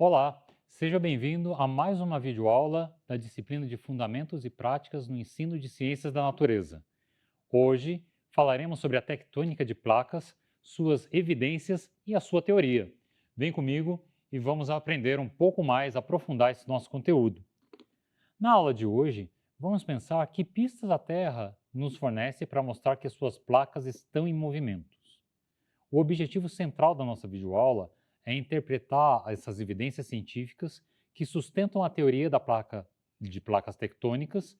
Olá, seja bem-vindo a mais uma videoaula da disciplina de Fundamentos e Práticas no Ensino de Ciências da Natureza. Hoje falaremos sobre a tectônica de placas, suas evidências e a sua teoria. Vem comigo e vamos aprender um pouco mais, aprofundar esse nosso conteúdo. Na aula de hoje, vamos pensar que pistas a Terra nos fornece para mostrar que suas placas estão em movimentos. O objetivo central da nossa videoaula é interpretar essas evidências científicas que sustentam a teoria de placas tectônicas,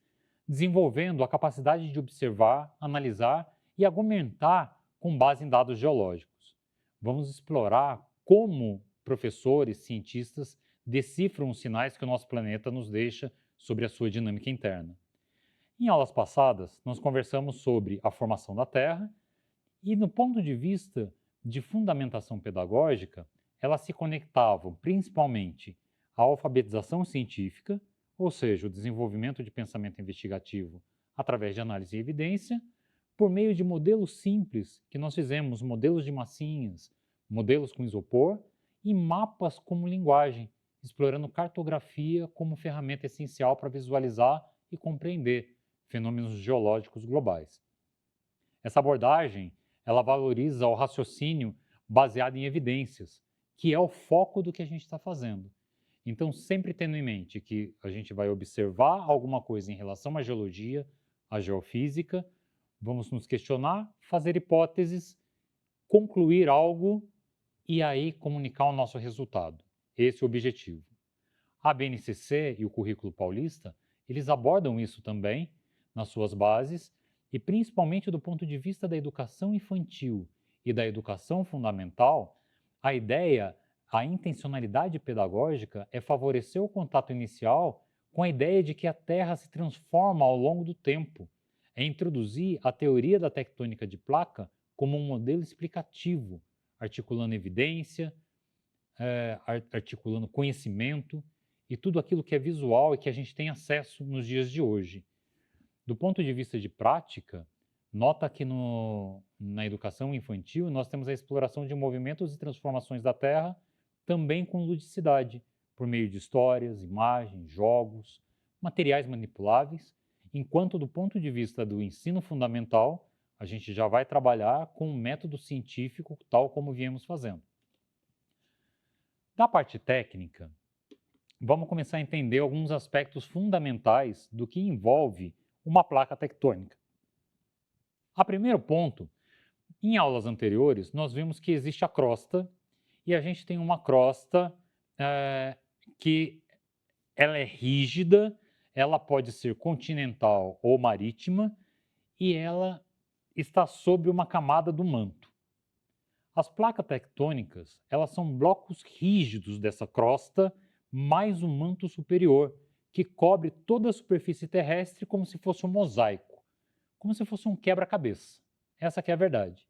desenvolvendo a capacidade de observar, analisar e argumentar com base em dados geológicos. Vamos explorar como professores, cientistas decifram os sinais que o nosso planeta nos deixa sobre a sua dinâmica interna. Em aulas passadas, nós conversamos sobre a formação da Terra e, no ponto de vista de fundamentação pedagógica, elas se conectavam principalmente à alfabetização científica, ou seja, o desenvolvimento de pensamento investigativo através de análise e evidência, por meio de modelos simples que nós fizemos, modelos de massinhas, modelos com isopor e mapas como linguagem, explorando cartografia como ferramenta essencial para visualizar e compreender fenômenos geológicos globais. Essa abordagem, ela valoriza o raciocínio baseado em evidências, que é o foco do que a gente está fazendo. Então, sempre tendo em mente que a gente vai observar alguma coisa em relação à geologia, à geofísica, vamos nos questionar, fazer hipóteses, concluir algo e aí comunicar o nosso resultado. Esse é o objetivo. A BNCC e o Currículo Paulista, eles abordam isso também nas suas bases e principalmente do ponto de vista da educação infantil e da educação fundamental, a ideia, a intencionalidade pedagógica é favorecer o contato inicial com a ideia de que a Terra se transforma ao longo do tempo, é introduzir a teoria da tectônica de placa como um modelo explicativo, articulando evidência, articulando conhecimento e tudo aquilo que é visual e que a gente tem acesso nos dias de hoje. Do ponto de vista de prática, nota que na educação infantil nós temos a exploração de movimentos e transformações da Terra também com ludicidade, por meio de histórias, imagens, jogos, materiais manipuláveis, enquanto do ponto de vista do ensino fundamental, a gente já vai trabalhar com um método científico tal como viemos fazendo. Da parte técnica, vamos começar a entender alguns aspectos fundamentais do que envolve uma placa tectônica. A primeiro ponto, em aulas anteriores, nós vimos que existe a crosta e a gente tem uma crosta que ela é rígida, ela pode ser continental ou marítima e ela está sobre uma camada do manto. As placas tectônicas, elas são blocos rígidos dessa crosta mais o manto superior, que cobre toda a superfície terrestre como se fosse um mosaico, como se fosse um quebra-cabeça. Essa que é a verdade.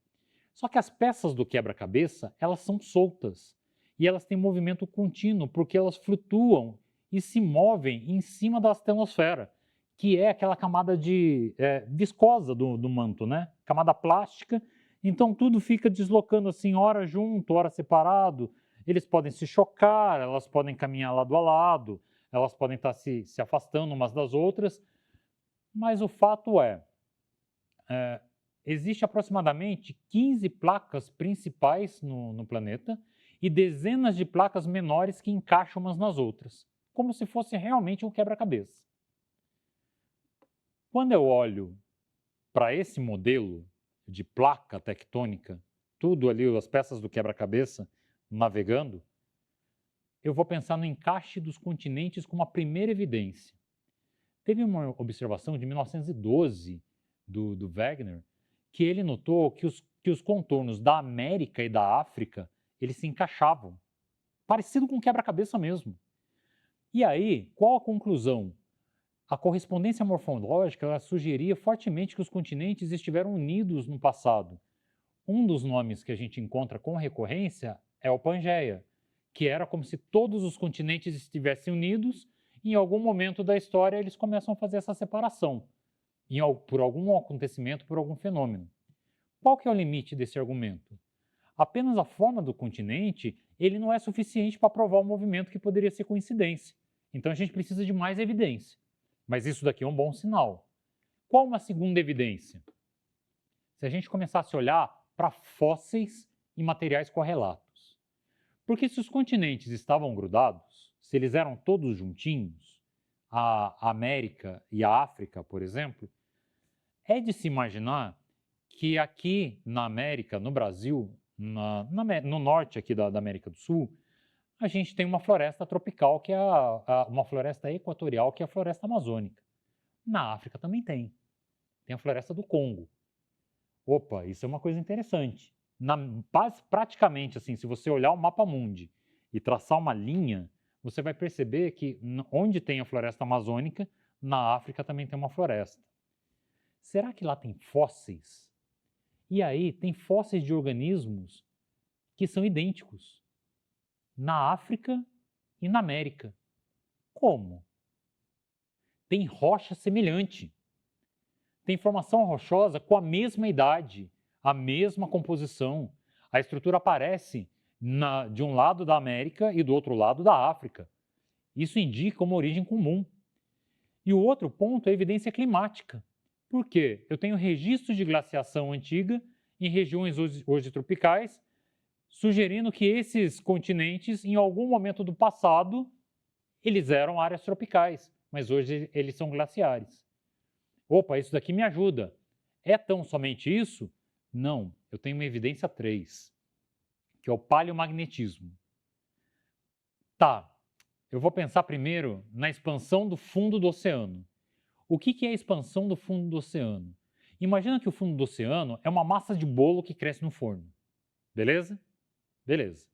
Só que as peças do quebra-cabeça, elas são soltas e elas têm movimento contínuo porque elas flutuam e se movem em cima da astelosfera, que é aquela camada viscosa do manto, né? Camada plástica. Então tudo fica deslocando assim, ora junto, ora separado. Eles podem se chocar, elas podem caminhar lado a lado, elas podem estar se afastando umas das outras, mas o fato existe aproximadamente 15 placas principais no planeta e dezenas de placas menores que encaixam umas nas outras, como se fosse realmente um quebra-cabeça. Quando eu olho para esse modelo de placa tectônica, tudo ali, as peças do quebra-cabeça navegando, eu vou pensar no encaixe dos continentes como a primeira evidência. Teve uma observação de 1912 do Wegener, que ele notou que os contornos da América e da África, eles se encaixavam, parecido com quebra-cabeça mesmo. E aí, qual a conclusão? A correspondência morfológica ela sugeria fortemente que os continentes estiveram unidos no passado. Um dos nomes que a gente encontra com recorrência é o Pangeia, que era como se todos os continentes estivessem unidos e em algum momento da história eles começam a fazer essa separação, por algum acontecimento, por algum fenômeno. Qual que é o limite desse argumento? Apenas a forma do continente ele não é suficiente para provar um movimento que poderia ser coincidência. Então a gente precisa de mais evidência. Mas isso daqui é um bom sinal. Qual uma segunda evidência? Se a gente começasse a olhar para fósseis e materiais correlatos. Porque se os continentes estavam grudados, se eles eram todos juntinhos, a América e a África, por exemplo, é de se imaginar que aqui na América, no Brasil, no norte aqui da América do Sul, a gente tem uma floresta tropical, que é uma floresta equatorial, que é a floresta amazônica. Na África também tem. Tem a floresta do Congo. Opa, isso é uma coisa interessante. Praticamente, assim, se você olhar o mapa mundi e traçar uma linha, você vai perceber que onde tem a floresta amazônica, na África também tem uma floresta. Será que lá tem fósseis? E aí tem fósseis de organismos que são idênticos na África e na América. Como? Tem rocha semelhante. Tem formação rochosa com a mesma idade, a mesma composição. A estrutura aparece de um lado da América e do outro lado da África. Isso indica uma origem comum. E o outro ponto é a evidência climática. Por quê? Eu tenho registros de glaciação antiga em regiões hoje tropicais, sugerindo que esses continentes, em algum momento do passado, eles eram áreas tropicais, mas hoje eles são glaciares. Opa, isso daqui me ajuda. É tão somente isso? Não, eu tenho uma evidência 3, que é o paleomagnetismo. Tá, eu vou pensar primeiro na expansão do fundo do oceano. O que é a expansão do fundo do oceano? Imagina que o fundo do oceano é uma massa de bolo que cresce no forno. Beleza? Beleza.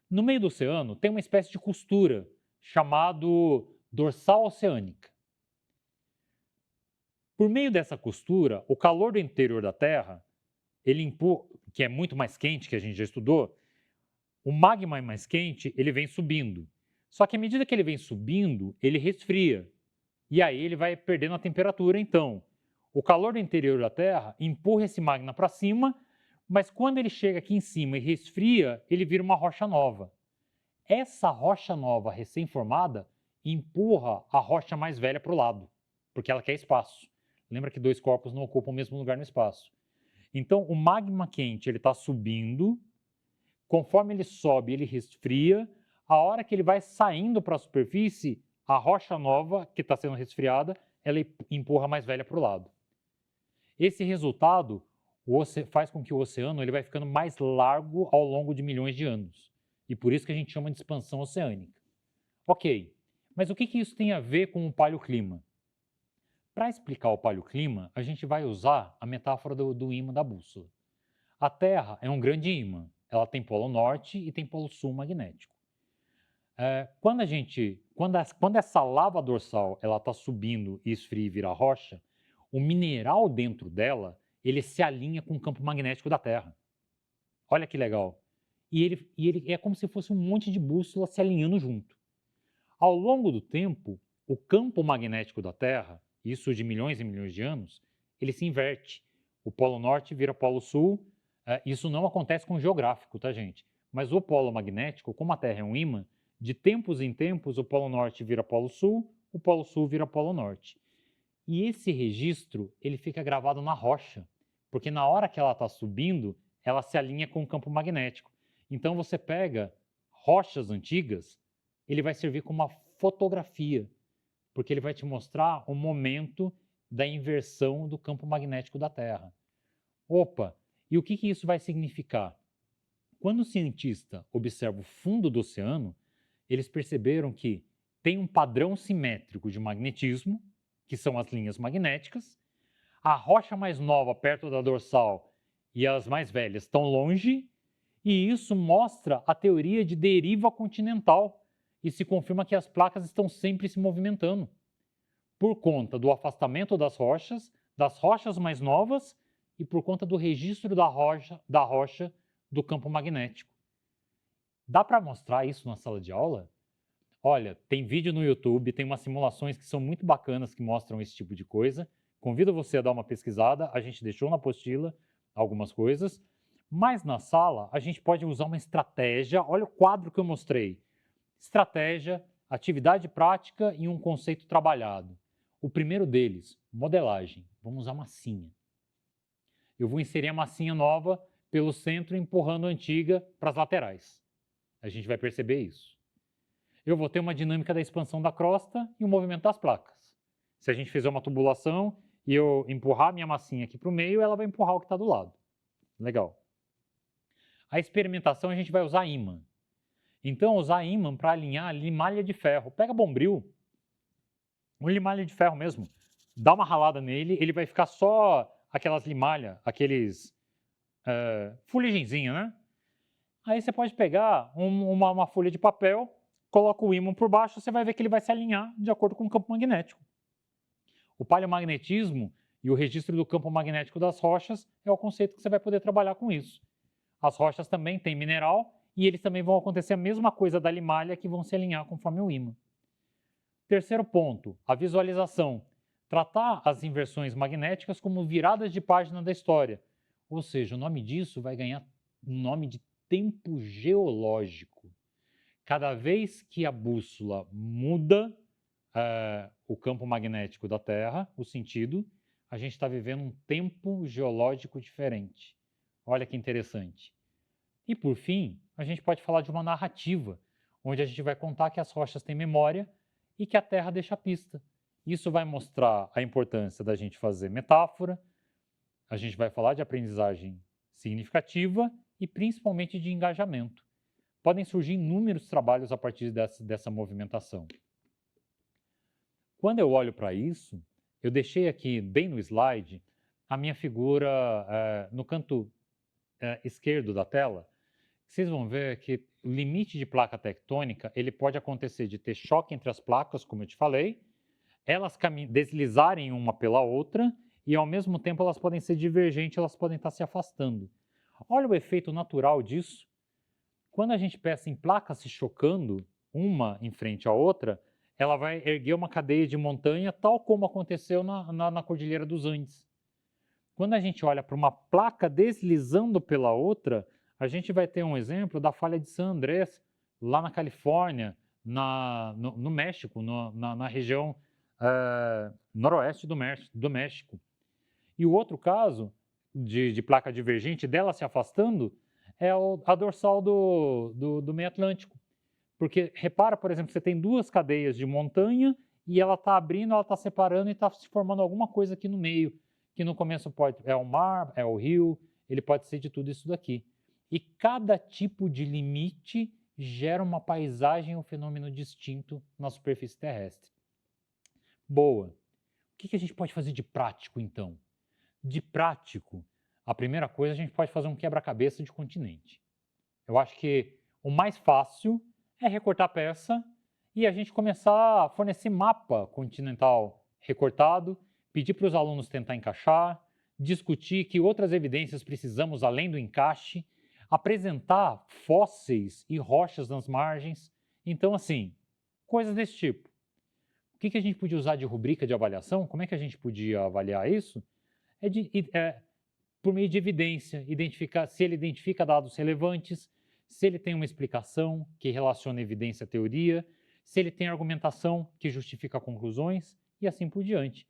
No meio do oceano tem uma espécie de costura, chamado dorsal oceânica. Por meio dessa costura, o calor do interior da Terra, que é muito mais quente, que a gente já estudou, o magma mais quente, ele vem subindo. Só que à medida que ele vem subindo, ele resfria. E aí ele vai perdendo a temperatura, então. O calor do interior da Terra empurra esse magma para cima, mas quando ele chega aqui em cima e resfria, ele vira uma rocha nova. Essa rocha nova recém-formada empurra a rocha mais velha para o lado, porque ela quer espaço. Lembra que dois corpos não ocupam o mesmo lugar no espaço. Então, o magma quente está subindo, conforme ele sobe, ele resfria, a hora que ele vai saindo para a superfície, a rocha nova, que está sendo resfriada, ela empurra a mais velha para o lado. Esse resultado faz com que o oceano ele vai ficando mais largo ao longo de milhões de anos. E por isso que a gente chama de expansão oceânica. Ok, mas o que isso tem a ver com o paleoclima? Para explicar o paleoclima, a gente vai usar a metáfora do ímã da bússola. A Terra é um grande ímã. Ela tem polo norte e tem polo sul magnético. Quando essa lava dorsal está subindo e esfria e vira rocha, o mineral dentro dela ele se alinha com o campo magnético da Terra. Olha que legal. E ele é como se fosse um monte de bússola se alinhando junto. Ao longo do tempo, o campo magnético da Terra, isso de milhões e milhões de anos, ele se inverte. O polo norte vira polo sul. Isso não acontece com o geográfico, tá, gente? Mas o polo magnético, como a Terra é um ímã, de tempos em tempos o polo norte vira polo sul vira polo norte. E esse registro, ele fica gravado na rocha, porque na hora que ela está subindo, ela se alinha com o campo magnético. Então você pega rochas antigas, ele vai servir como uma fotografia, porque ele vai te mostrar o momento da inversão do campo magnético da Terra. Opa, e o que isso vai significar? Quando o cientista observa o fundo do oceano, eles perceberam que tem um padrão simétrico de magnetismo, que são as linhas magnéticas, a rocha mais nova perto da dorsal e as mais velhas estão longe, e isso mostra a teoria de deriva continental e se confirma que as placas estão sempre se movimentando por conta do afastamento das rochas mais novas e por conta do registro da rocha do campo magnético. Dá para mostrar isso na sala de aula? Olha, tem vídeo no YouTube, tem umas simulações que são muito bacanas que mostram esse tipo de coisa. Convido você a dar uma pesquisada, a gente deixou na apostila algumas coisas, Mas na sala, a gente pode usar uma estratégia, olha o quadro que eu mostrei. Estratégia, atividade prática e um conceito trabalhado. O primeiro deles, modelagem. Vamos usar massinha. Eu vou inserir a massinha nova pelo centro, empurrando a antiga para as laterais. A gente vai perceber isso. Eu vou ter uma dinâmica da expansão da crosta e o movimento das placas. Se a gente fizer uma tubulação e eu empurrar a minha massinha aqui para o meio, ela vai empurrar o que está do lado. Legal. A experimentação a gente vai usar ímã. Então, usar ímã para alinhar limalha de ferro. Pega bombril, um limalha de ferro mesmo, dá uma ralada nele, ele vai ficar só aquelas limalhas, aqueles fuligenzinho, né? Aí você pode pegar uma folha de papel, coloca o ímã por baixo, você vai ver que ele vai se alinhar de acordo com o campo magnético. O paleomagnetismo e o registro do campo magnético das rochas é o conceito que você vai poder trabalhar com isso. As rochas também têm mineral e eles também vão acontecer a mesma coisa da limalha, que vão se alinhar conforme o ímã. Terceiro ponto, a visualização. Tratar as inversões magnéticas como viradas de página da história. Ou seja, o nome disso vai ganhar um nome de tempo geológico. Cada vez que a bússola muda o campo magnético da Terra, o sentido, a gente está vivendo um tempo geológico diferente. Olha que interessante. E por fim, a gente pode falar de uma narrativa, onde a gente vai contar que as rochas têm memória e que a Terra deixa pista. Isso vai mostrar a importância da gente fazer metáfora, a gente vai falar de aprendizagem significativa e principalmente de engajamento. Podem surgir inúmeros trabalhos a partir dessa movimentação. Quando eu olho para isso, eu deixei aqui bem no slide a minha figura no canto esquerdo da tela. Vocês vão ver que o limite de placa tectônica ele pode acontecer de ter choque entre as placas, como eu te falei, elas deslizarem uma pela outra e ao mesmo tempo elas podem ser divergentes, elas podem estar se afastando. Olha o efeito natural disso. Quando a gente pensa em placas se chocando, uma em frente à outra, ela vai erguer uma cadeia de montanha, tal como aconteceu na Cordilheira dos Andes. Quando a gente olha para uma placa deslizando pela outra, a gente vai ter um exemplo da falha de San Andrés, lá na Califórnia, no México, na região noroeste do México. E o outro caso de placa divergente, dela se afastando, é a dorsal do meio Atlântico. Porque repara, por exemplo, você tem duas cadeias de montanha e ela está abrindo, ela está separando e está se formando alguma coisa aqui no meio, que no começo é o mar, é o rio, ele pode ser de tudo isso daqui. E cada tipo de limite gera uma paisagem ou fenômeno distinto na superfície terrestre. Boa. O que a gente pode fazer de prático, então? De prático, a primeira coisa, a gente pode fazer um quebra-cabeça de continente. Eu acho que o mais fácil é recortar a peça e a gente começar a fornecer mapa continental recortado, pedir para os alunos tentar encaixar, discutir que outras evidências precisamos além do encaixe, apresentar fósseis e rochas nas margens. Então, assim, coisas desse tipo. O que a gente podia usar de rubrica de avaliação? Como é que a gente podia avaliar isso? Por meio de evidência, identificar se ele identifica dados relevantes, se ele tem uma explicação que relaciona evidência à teoria, se ele tem argumentação que justifica conclusões e assim por diante.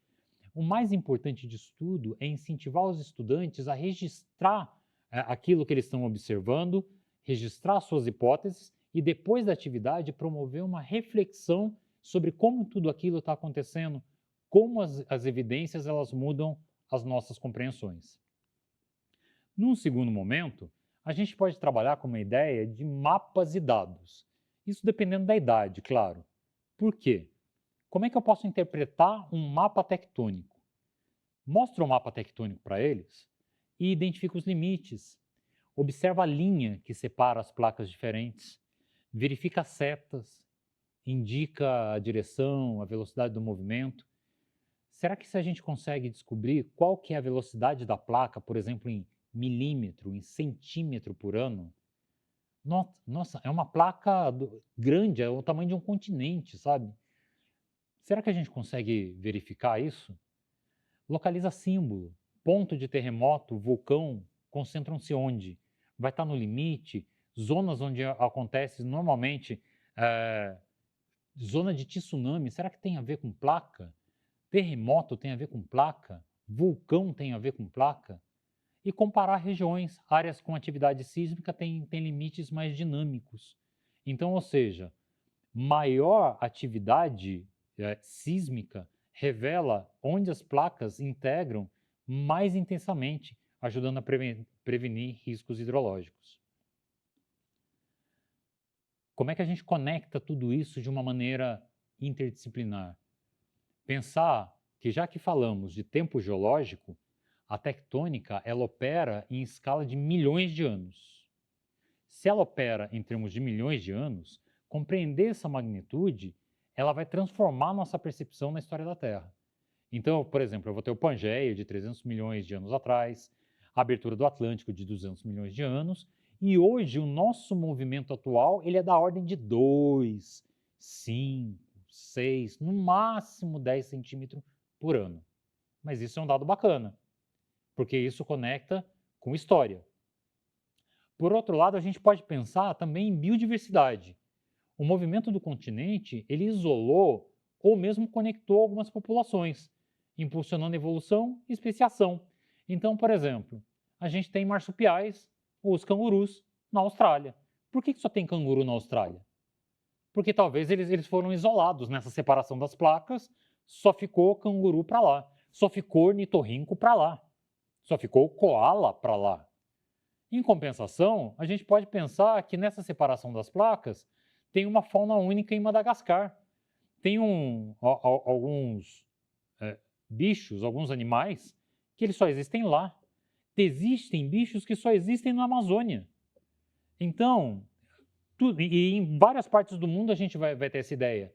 O mais importante de tudo é incentivar os estudantes a registrar aquilo que eles estão observando, registrar suas hipóteses e depois da atividade promover uma reflexão sobre como tudo aquilo está acontecendo, como as evidências elas mudam as nossas compreensões. Num segundo momento, a gente pode trabalhar com uma ideia de mapas e dados. Isso dependendo da idade, claro. Por quê? Como é que eu posso interpretar um mapa tectônico? Mostra o mapa tectônico para eles e identifica os limites. Observa a linha que separa as placas diferentes. Verifica as setas. Indica a direção, a velocidade do movimento. Será que se a gente consegue descobrir qual que é a velocidade da placa, por exemplo, em milímetro, em centímetro por ano? Nossa, é uma placa grande, é o tamanho de um continente, sabe? Será que a gente consegue verificar isso? Localiza símbolo, ponto de terremoto, vulcão, concentram-se onde? vai estar no limite, zonas onde acontece normalmente zona de tsunami, será que tem a ver com placa? Terremoto tem a ver com placa? Vulcão tem a ver com placa? E comparar regiões, áreas com atividade sísmica têm limites mais dinâmicos. Então, ou seja, maior atividade sísmica revela onde as placas integram mais intensamente, ajudando a prevenir riscos hidrológicos. Como é que a gente conecta tudo isso de uma maneira interdisciplinar? Pensar que, já que falamos de tempo geológico, a tectônica ela opera em escala de milhões de anos. Se ela opera em termos de milhões de anos, compreender essa magnitude, ela vai transformar nossa percepção na história da Terra. Então, por exemplo, eu vou ter o Pangeia de 300 milhões de anos atrás, a abertura do Atlântico de 200 milhões de anos, e hoje o nosso movimento atual ele é da ordem de 2, 5, 6, no máximo 10 centímetros por ano. Mas isso é um dado bacana, porque isso conecta com história. Por outro lado, a gente pode pensar também em biodiversidade. O movimento do continente, ele isolou ou mesmo conectou algumas populações, impulsionando evolução e especiação. Então, por exemplo, a gente tem marsupiais, os cangurus, na Austrália. Por que só tem canguru na Austrália? Porque talvez eles foram isolados nessa separação das placas, só ficou canguru para lá, só ficou ornitorrinco para lá, só ficou koala para lá. Em compensação, a gente pode pensar que nessa separação das placas tem uma fauna única em Madagascar. Tem alguns bichos, alguns animais, que eles só existem lá. Existem bichos que só existem na Amazônia. Então, e em várias partes do mundo a gente vai ter essa ideia.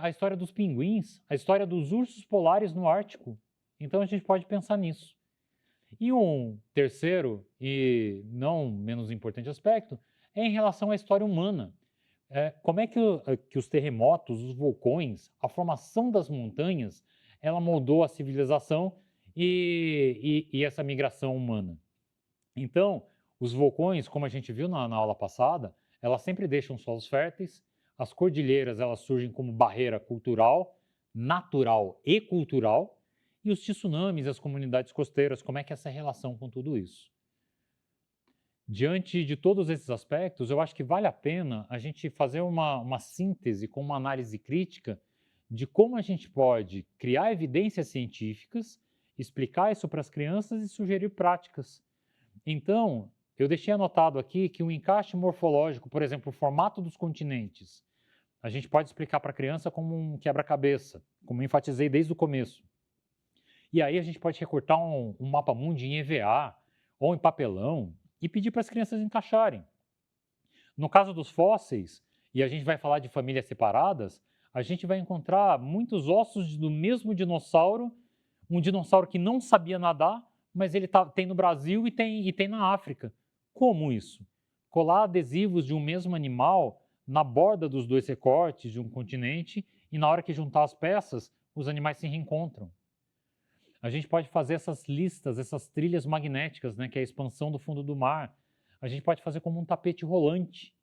A história dos pinguins, a história dos ursos polares no Ártico. Então a gente pode pensar nisso. E um terceiro e não menos importante aspecto é em relação à história humana. Como é que os terremotos, os vulcões, a formação das montanhas, ela moldou a civilização e essa migração humana. Então, os vulcões, como a gente viu na aula passada, elas sempre deixam solos férteis, as cordilheiras elas surgem como barreira cultural, natural e cultural, e os tsunamis, as comunidades costeiras, como é que é essa relação com tudo isso? Diante de todos esses aspectos, eu acho que vale a pena a gente fazer uma síntese com uma análise crítica de como a gente pode criar evidências científicas, explicar isso para as crianças e sugerir práticas. Então, eu deixei anotado aqui que o encaixe morfológico, por exemplo, o formato dos continentes, a gente pode explicar para a criança como um quebra-cabeça, como eu enfatizei desde o começo. E aí a gente pode recortar um mapa-mundi em EVA ou em papelão e pedir para as crianças encaixarem. No caso dos fósseis, e a gente vai falar de famílias separadas, a gente vai encontrar muitos ossos do mesmo dinossauro, um dinossauro que não sabia nadar, mas ele tem no Brasil e tem na África. Como isso? Colar adesivos de um mesmo animal na borda dos dois recortes de um continente e na hora que juntar as peças, os animais se reencontram. A gente pode fazer essas listas, essas trilhas magnéticas, né, que é a expansão do fundo do mar. A gente pode fazer como um tapete rolante.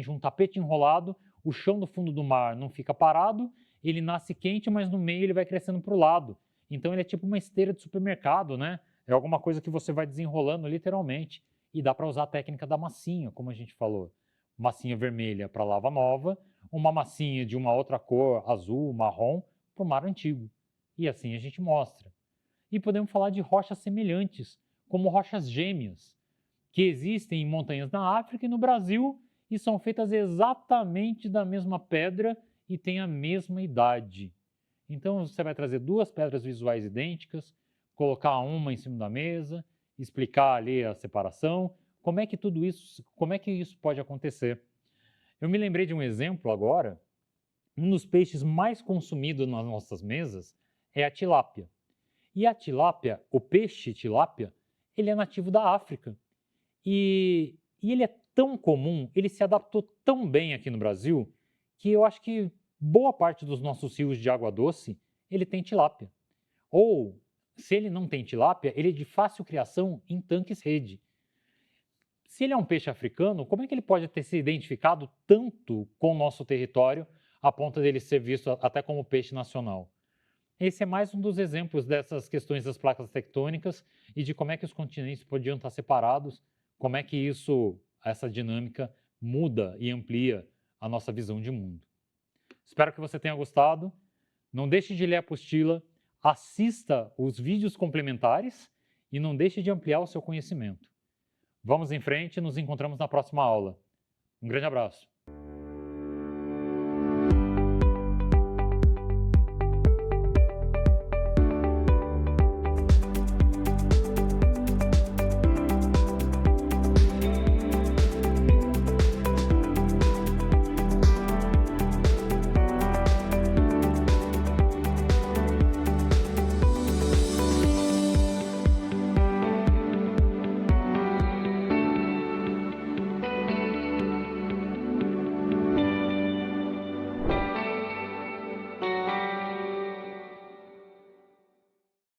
Um tapete enrolado, o chão do fundo do mar não fica parado, ele nasce quente, mas no meio ele vai crescendo para o lado. Então ele é tipo uma esteira de supermercado, né? É alguma coisa que você vai desenrolando literalmente. E dá para usar a técnica da massinha, como a gente falou. Massinha vermelha para lava nova, uma massinha de uma outra cor, azul, marrom, para o mar antigo. E assim a gente mostra. E podemos falar de rochas semelhantes, como rochas gêmeas, que existem em montanhas na África e no Brasil e são feitas exatamente da mesma pedra e têm a mesma idade. Então você vai trazer duas pedras visuais idênticas, colocar uma em cima da mesa, explicar ali a separação, como é que isso pode acontecer. Eu me lembrei de um exemplo agora, um dos peixes mais consumidos nas nossas mesas é a tilápia. E a tilápia, o peixe tilápia, ele é nativo da África. E ele é tão comum, ele se adaptou tão bem aqui no Brasil, que eu acho que boa parte dos nossos rios de água doce, ele tem tilápia. Ou, se ele não tem tilápia, ele é de fácil criação em tanques rede. se ele é um peixe africano, como é que ele pode ter se identificado tanto com o nosso território a ponto dele ser visto até como peixe nacional? Esse é mais um dos exemplos dessas questões das placas tectônicas e de como é que os continentes podiam estar separados, como é que essa dinâmica muda e amplia a nossa visão de mundo. Espero que você tenha gostado. Não deixe de ler a apostila, assista os vídeos complementares e não deixe de ampliar o seu conhecimento. Vamos em frente e nos encontramos na próxima aula. Um grande abraço.